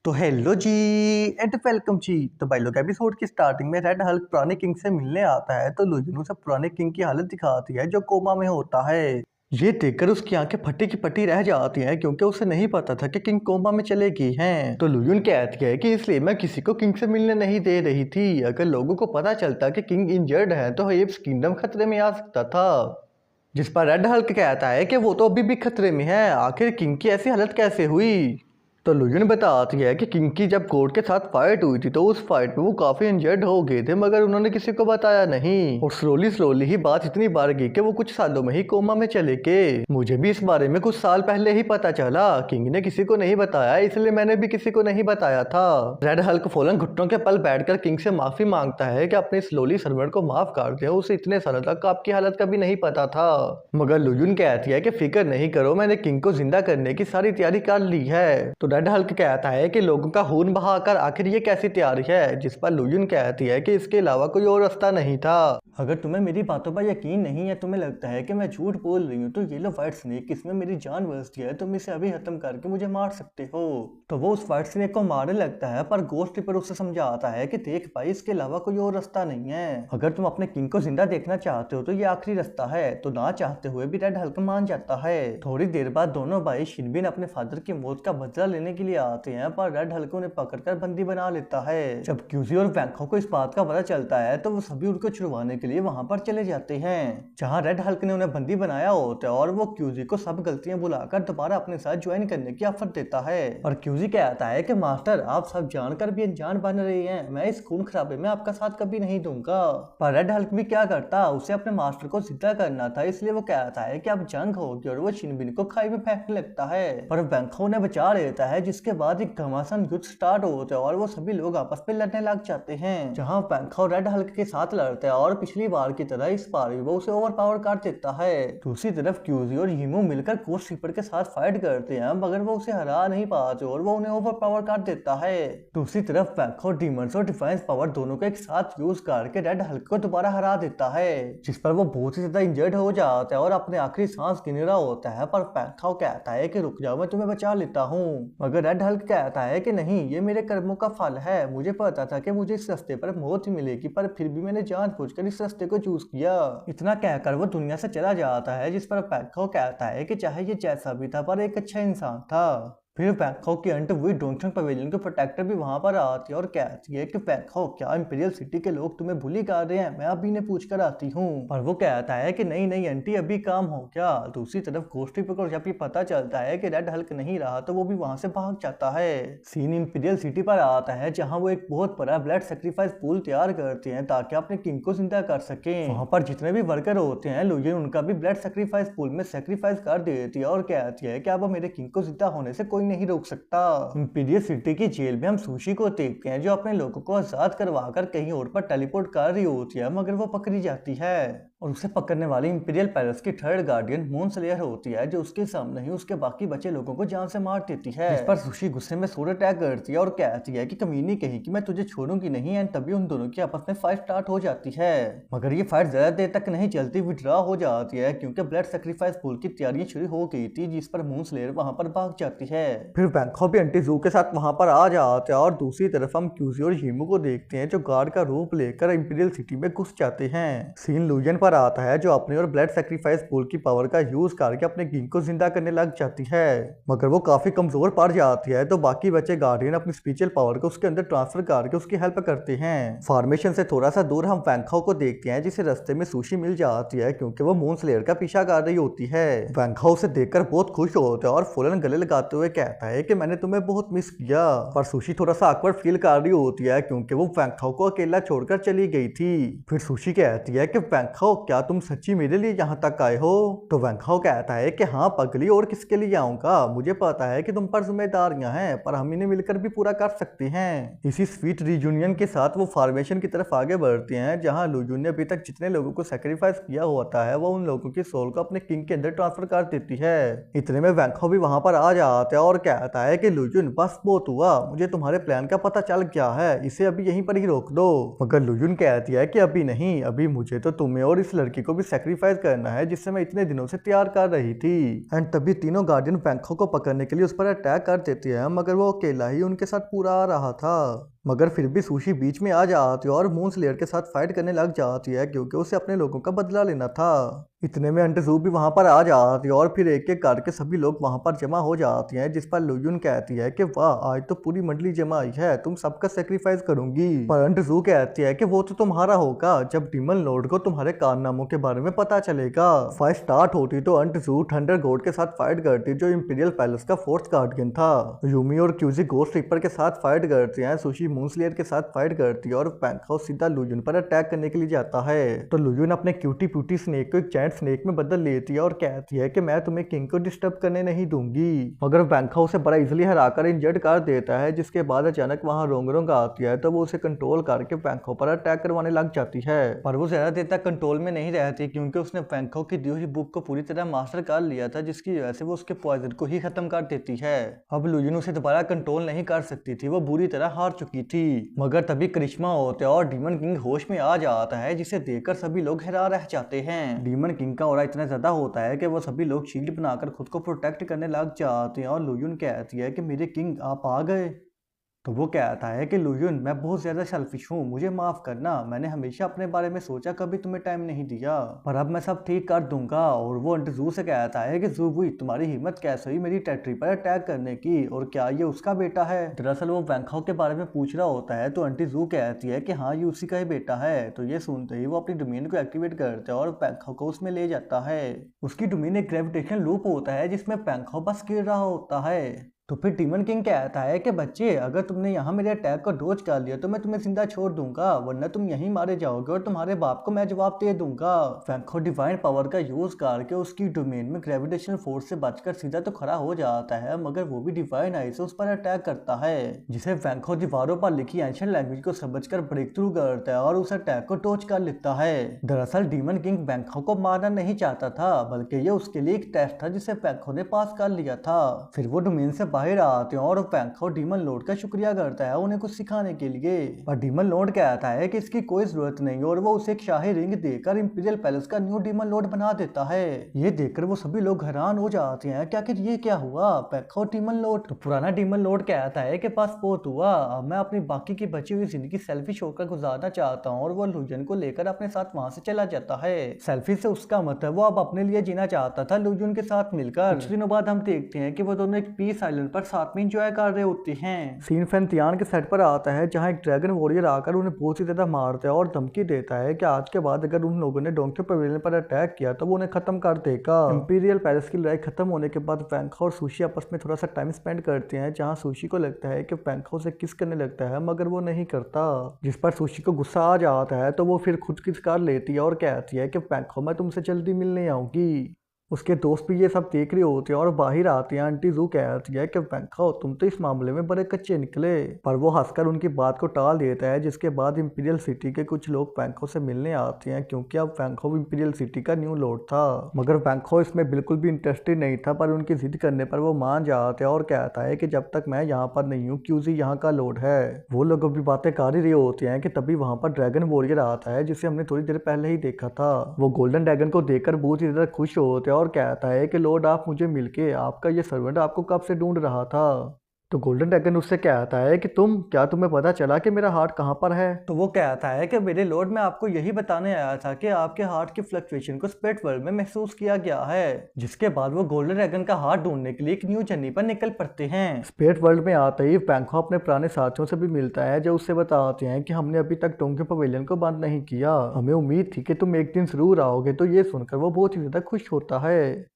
तो hello ji and welcome जी। तो भाई लोग एपिसोड की स्टार्टिंग में रेड हल्क पुराने किंग से मिलने आता है तो लुजनू से पुराने किंग की हालत दिखाती है जो कोमा में होता है। ये देखकर उसकी आंखें फटी की फटी रह जाती हैं क्योंकि उसे नहीं पता था कि किंग कोमा में चले गई हैं। तो लुयुन कहती है कि इसलिए मैं किसी को किंग से मिलने नहीं दे रही थी। अगर लोगों को पता चलता कि किंग इंजर्ड है तो हेब्स किंगडम खतरे में आ सकता था। जिस पर रेड हल्क कहता है कि वो तो अभी भी खतरे में है, आखिर किंग की ऐसी हालत कैसे हुई। तो लुयुन बताती है कि किंग की जब कोर्ट के साथ फाइट हुई थी तो उस फाइट में वो काफी इंजर्ड हो गए थे मगर उन्होंने किसी को बताया नहीं और स्लोली ही बात इतनी बढ़ गई कि वो कुछ सालों में ही कोमा में चले गए। मुझे भी इस बारे में कुछ साल पहले ही पता चला, किंग ने किसी को नहीं बताया इसलिए मैंने भी किसी को नहीं बताया था। रेड हल्क फौरन घुटनों के पल बैठकर किंग से माफी मांगता है कि अपने स्लोली सर्वेंट को माफ कर दे, उसे इतने सालों तक आपकी हालत कभी नहीं पता था। मगर लुयुन कहती है कि फिक्र नहीं करो, मैंने किंग को जिंदा करने की सारी तैयारी कर ली है। तो रेड हल्क कहता है कि लोगों का खून बहाकर आखिर ये कैसी तैयारी है, जिस पर लुयुन कहती है कि इसके अलावा कोई और रास्ता नहीं था। अगर तुम्हें मेरी बातों पर यकीन नहीं है, तुम्हें लगता है कि मैं झूठ बोल रही हूँ, तो ये लो व्हाइट स्नेक, इसमें मेरी जान बसती है, तुम इसे अभी खत्म करके मुझे मार सकते हो। तो वो उस व्हाइट स्नेक को मारने लगता है पर गोस्ट रिपर उसे समझाता है कि देख भाई, इसके अलावा कोई और रास्ता नहीं है। अगर तुम अपने किंग को जिंदा देखना चाहते हो तो ये आखिरी रास्ता है। तो ना चाहते हुए भी रेड हल्क मान जाता है। थोड़ी देर बाद दोनों भाई शिनबिन अपने फादर की मौत का बदला लेने के लिए आते हैं पर रेड हल्क उन्हें पकड़कर बंदी बना लेता है। जब क्यूजी और वैंको को इस बात का पता चलता है तो वो सभी उनको छुड़वाने के लिए वहां पर चले जाते हैं जहां रेड हल्क ने उन्हें बंदी बनाया होता है और वो क्यूजी को सब गलतियां बुलाकर दोबारा अपने साथ ज्वाइन करने की ऑफर देता है। और क्यूजी कहता है कि मास्टर, आप सब जानकर भी अनजान बन रहे हैं, मैं इस खून खराबे में आपका साथ कभी नहीं दूंगा। पर रेड हल्क भी क्या करता, उसे अपने मास्टर को जिंदा करना था, इसलिए वो कहता है कि अब जंग होगी और वो शिनबिन को खाई में फेंकने लगता है। पर वैंको उन्हें बचा लेता है, जिसके बाद एक घमासान युद्ध स्टार्ट होता है और वो सभी लोग आपस में लड़ने लग जाते हैं जहां वैंको रेड हल्क के साथ लड़ते हैं और पिछली बार की तरह इस बार भी वो उसे ओवर पावर कर देता है। दूसरी तरफ क्यूजी और यीमो मिलकर गोस्ट रिपर के साथ फाइट करते हैं मगर वो उसे हरा नहीं पाते और वो उन्हें ओवर पावर कर देता है। दूसरी तरफ वैंको डीमंस और डिफेंस पावर दोनों को एक साथ यूज करके रेड हल्क को दोबारा हरा देता है, जिस पर वो बहुत ही ज्यादा इंजर्ड हो जाता है और अपने आखिरी सांस गिन रहा होता है। पर वैंको कहता है कि रुक जाओ, मैं तुम्हें बचा लेता हूँ। मगर रेड हल्क कहता है कि नहीं, ये मेरे कर्मों का फल है, मुझे पता था कि मुझे इस रास्ते पर मौत ही मिलेगी पर फिर भी मैंने जानबूझकर इस रास्ते को चूज किया। इतना कहकर वो दुनिया से चला जाता है, जिस पर वैंको कहता है कि चाहे ये जैसा भी था पर एक अच्छा इंसान था। फिर वैंको की अंट हुई डोंगचंग पवेलियन के प्रोटेक्टर भी वहां पर आती है और कहती है कि वैंको, क्या इंपीरियल सिटी के लोग तुम्हें भूली कर रहे हैं, मैं अभी ने पूछ कर आती हूँ। पर वो कहता है कि नहीं नहीं आंटी, अभी काम हो गया। दूसरी तरफ गोस्ट रिपर को जब ये पता चलता है कि रेड हल्क नहीं रहा तो वो भी वहां से भाग जाता है। सीन इंपीरियल सिटी पर आता है जहाँ वो एक बहुत बड़ा ब्लड सेक्रीफाइस पूल तैयार करते हैं ताकि अपने किंग को जिंदा कर सके। वहां पर जितने भी वर्कर होते हैं लुयुन उनका भी ब्लड सेक्रीफाइस पूल में सेक्रीफाइस कर देती है और कहती है कि अब मेरे किंग को जिंदा होने से कोई नहीं रोक सकता। इंपीरियल सिटी की जेल में हम सुशी को देखते हैं जो अपने लोगों को आजाद करवाकर कहीं और पर टेलीपोर्ट कर रही होती है मगर वो पकड़ी जाती है और उसे पकड़ने वाली इंपीरियल पैलेस की थर्ड गार्डियन मून स्लेयर होती है जो उसके सामने ही उसके बाकी बचे लोगों को जान से मार देती है। इस पर सुशी गुस्से में सोड अटैक करती है और कहती है कि कमीनी कहीं कि मैं तुझे छोड़ूंगी नहीं। एंड तभी उन दोनों की आपस में फाइट स्टार्ट हो जाती है मगर ये फाइट ज्यादा देर तक नहीं चलती, विड्रॉ हो जाती है क्योंकि ब्लड सेक्रीफाइस पूल की तैयारियां शुरू हो गई थी, जिस पर मून स्लेयर वहां पर भाग जाती है। फिर वैंको भी आंटी जू के साथ वहां पर आ जाते हैं और दूसरी तरफ हम क्यूजी और यीमो को देखते हैं जो गार्ड का रूप लेकर इंपीरियल सिटी में घुस जाते हैं। सीन लुयुन पर आता है जो अपने और ब्लड सेक्रीफाइस पूल की पावर का यूज करके अपने किंग को जिंदा करने लग जाती है मगर वो काफी कमजोर पड़ जाती है। तो बाकी बचे गार्डियन अपनी स्पिरिचुअल पावर को उसके अंदर ट्रांसफर करके उसकी हेल्प करते हैं। फॉर्मेशन से थोड़ा सा दूर हम वैंको को देखते हैं जिसे रास्ते में सुशी मिल जाती है क्योंकि वो मून स्लेयर का पीछा कर रही होती है। वैंको उसे देखकर बहुत खुश होता है और फौरन गले लगाते हुए कहता है कि मैंने तुम्हें बहुत मिस किया। पर सुशी थोड़ा सा awkward फील कर रही होती है क्योंकि वो वैंको को अकेला छोड़कर चली गई थी। फिर सुशी कहती है कि वैंको, क्या तुम सच्ची मेरे लिए यहाँ तक आए हो? तो वैंको कहता है कि हाँ पगली, और किसके लिए आऊंगा, मुझे पता है कि तुम पर जिम्मेदारियां हैं पर हम इन्हें मिलकर भी पूरा कर सकते हैं। इसी स्वीट रियूनियन के साथ वो फॉर्मेशन की तरफ आगे बढ़ते हैं जहाँ लुयुन ने अभी तक जितने लोगों को सेक्रीफाइस किया होता है वो उन लोगों की सोल को अपने किंग के अंदर ट्रांसफर कर देती है। इतने में वैंको भी वहां पर आ जाता है और और कहता है कि लुयुन बस बहुत हुआ, मुझे तुम्हारे प्लान का पता चल गया है, इसे अभी यहीं पर ही रोक दो। मगर लुयुन कहती है कि अभी नहीं, अभी मुझे तो तुम्हें और इस लड़की को भी सेक्रीफाइस करना है जिससे मैं इतने दिनों से तैयार कर रही थी। एंड तभी तीनों गार्डियन बैंको को पकड़ने के लिए उस पर अटैक कर देती है, मगर वो अकेला ही उनके साथ पूरा आ रहा था। मगर फिर भी सुशी बीच में आ जाती है और मून स्लेयर के साथ फाइट करने लग जाती है क्योंकि उसे अपने लोगों का बदला लेना था। इतने में अंटजू भी वहां पर आ जाती है और फिर एक एक करके सभी लोग वहां पर जमा हो जाती हैं, जिस पर लुयुन कहती है कि वाह, आज तो पूरी मंडली जमा आई है, तुम सबका सेक्रीफाइस करूंगी। पर अंटजू कहती है कि वो तो तुम्हारा होगा जब डीमन लॉर्ड को तुम्हारे कारनामों के बारे में पता चलेगा। फाइट स्टार्ट होती तो अंटजू थंडर गॉड के साथ फाइट करती जो इंपीरियल पैलेस का फोर्थ गार्डियन था। यूमी और क्यूजी गोस्ट रिपर के साथ फाइट करती है, सुशी मून स्लेयर के साथ फाइट करती है और बैंको सीधा लुयुन पर अटैक करने के लिए जाता है। तो लुयुन अपने क्यूटी प्यूटी स्नेक को एक जायंट स्नेक में बदल लेती है और कहती है कि मैं तुम्हें किंग को डिस्टर्ब करने नहीं दूंगी। मगर बैंको उसे बड़ा इजीली हराकर इंजर्ड कर देता है, जिसके बाद अचानक वहां रोंगरोंग आती है तो वो उसे कंट्रोल करके बैंको पर अटैक करवाने लग जाती है। पर वो ज्यादा देर तक कंट्रोल में नहीं रहती क्योंकि उसने बैंको की दी हुई बुक को पूरी तरह मास्टर कर लिया था, जिसकी वजह से वो उसके पॉइजन को ही खत्म कर देती है। अब लुयुन उसे दोबारा कंट्रोल नहीं कर सकती थी, वो बुरी तरह हार चुकी थी। मगर तभी करिश्मा होते और डीमन किंग होश में आ जाता है, जिसे देखकर सभी लोग हैरान रह जाते हैं। डीमन किंग का ऑरा इतना ज्यादा होता है कि वो सभी लोग शील्ड बनाकर खुद को प्रोटेक्ट करने लग जाते हैं और लुयुन कहती है कि मेरे किंग आप आ गए। तो वो कहता है कि लुयुन, मैं बहुत ज़्यादा सेल्फिश हूँ, मुझे माफ़ करना, मैंने हमेशा अपने बारे में सोचा, कभी तुम्हें टाइम नहीं दिया, पर अब मैं सब ठीक कर दूंगा। और वो अंटजू से कहता है कि ज़ूबुई, तुम्हारी हिम्मत कैसे हुई मेरी टेरिटरी पर अटैक करने की, और क्या ये उसका बेटा है? दरअसल वो बैंकॉक के बारे में पूछ रहा होता है तो अंटजू कहती है कि हाँ, ये उसी का ही बेटा है। तो ये सुनते ही वो अपनी डोमेन को एक्टिवेट करता है और बैंकॉक को उसमें ले जाता है। उसकी डोमेन एक ग्रेविटेशन लूप होता है जिसमें बैंकॉक बस गिर रहा होता है। तो फिर डीमन किंग कहता है कि बच्चे, अगर तुमने यहाँ मेरे अटैक को डोज कर लिया तो मैं तुम्हें जिंदा छोड़ दूंगा, वरना तुम यहीं मारे जाओगे और तुम्हारे बाप को मैं जवाब दे दूंगा। बैंको डिवाइन पावर का यूज करके उसकी डोमेन में ग्रेविटेशनल फोर्स से बचकर सीधा तो खड़ा हो जाता है, मगर वो भी डिवाइन आई से उस पर अटैक करता है, जिसे बैंको दीवारों पर लिखी एंशिएंट लैंग्वेज को समझकर ब्रेक थ्रू करता है और उस अटैक को डोज कर लेता है। दरअसल डीमन किंग बैंको को मारना नहीं चाहता था, बल्कि ये उसके लिए एक टेस्ट था जिसे बैंको ने पास कर लिया था। फिर वो डोमेन से बाहर आते हैं और बैंको डीमन लॉर्ड का शुक्रिया करता है उन्हें कुछ सिखाने के लिए। पर डीमन लॉर्ड कहता है कि इसकी कोई जरूरत नहीं और वो उसे एक शाही रिंग देकर इंपीरियल पैलेस का न्यू डीमन लॉर्ड बना देता है। ये देखकर वो सभी लोग हैरान हो जाते हैं कि आखिर ये क्या हुआ, बैंको डीमन लॉर्ड? तो पुराना डीमन लॉर्ड कहता है कि बस बहुत हुआ, अब मैं अपनी बाकी की बची हुई जिंदगी सेल्फिश होकर गुजारना चाहता हूँ, और वो लुयुन को लेकर अपने साथ वहां से चला जाता है। सेल्फिश से उसका मतलब वो अब अपने लिए जीना चाहता था लुयुन के साथ मिलकर। कुछ दिनों बाद हम देखते हैं कि वो दोनों एक पीस आइलैंड पर साथ में एंजॉय कर रहे होते हैं। सीन फैंतियान के सेट पर आता है जहां एक ड्रैगन वॉरियर आकर उन्हें बहुत ही ज्यादा मारता है और धमकी देता है कि आज के बाद अगर उन लोगों ने डोंकी पवेलियन पर अटैक किया तो वो उन्हें खत्म कर देगा। इंपीरियल पैलेस की लड़ाई खत्म होने के बाद बैंको और सुशी आपस में थोड़ा सा टाइम स्पेंड करते हैं, जहां सुशी को लगता है कि बैंको से किस करने लगता है, मगर वो नहीं करता, जिस पर सुशी को गुस्सा आ जाता है। तो वो फिर खुद किस कर लेती है और कहती है कि बैंको, मैं तुमसे जल्दी मिलने आऊंगी। उसके दोस्त भी ये सब देख रहे होते हैं और बाहर आते हैं। आंटी जू कहती है कि बैंको, तुम तो इस मामले में बड़े कच्चे निकले, पर वो हंसकर उनकी बात को टाल देता है, जिसके बाद इंपीरियल सिटी के कुछ लोग बैंको से मिलने आते हैं क्योंकि अब बैंको इंपीरियल सिटी का न्यू लॉर्ड था। मगर बैंको इसमें बिल्कुल भी इंटरेस्टेड नहीं था, पर उनकी जिद करने पर वो मान जाते हैं और कहता है कि जब तक मैं यहाँ पर नहीं हूँ, क्यूजी यहाँ का लॉर्ड है। वो लोग अभी बातें कर ही रहे होते हैं कि तभी वहां पर ड्रैगन वॉरियर आता है, जिसे हमने थोड़ी देर पहले ही देखा था। वो गोल्डन ड्रैगन को देखकर बहुत ही ज्यादा खुश होते हैं और कहता है कि लॉर्ड, आप मुझे मिलके, आपका ये सर्वेंट आपको कब से ढूंढ रहा था। तो गोल्डन ड्रैगन उससे कहता है कि क्या तुम्हें पता चला कि मेरा हार्ट कहाँ पर है? तो वो कहता है कि मेरे लॉर्ड, मैं आपको यही बताने आया था कि आपके हार्ट की फ्लक्चुएशन को स्पिरिट वर्ल्ड में महसूस किया गया है। जिसके बाद वो गोल्डन ड्रैगन का हार्ट ढूंढने के लिए एक न्यू जर्नी पर निकल पड़ते हैं। स्पिरिट वर्ल्ड में आते ही बैंको अपने पुराने साथियों से भी मिलता है, जो उससे बताते हैं कि हमने अभी तक डोंकी पवेलियन को बंद नहीं किया, हमें उम्मीद थी कि तुम एक दिन जरूर आओगे। तो ये सुनकर वो बहुत ही ज्यादा खुश होता है।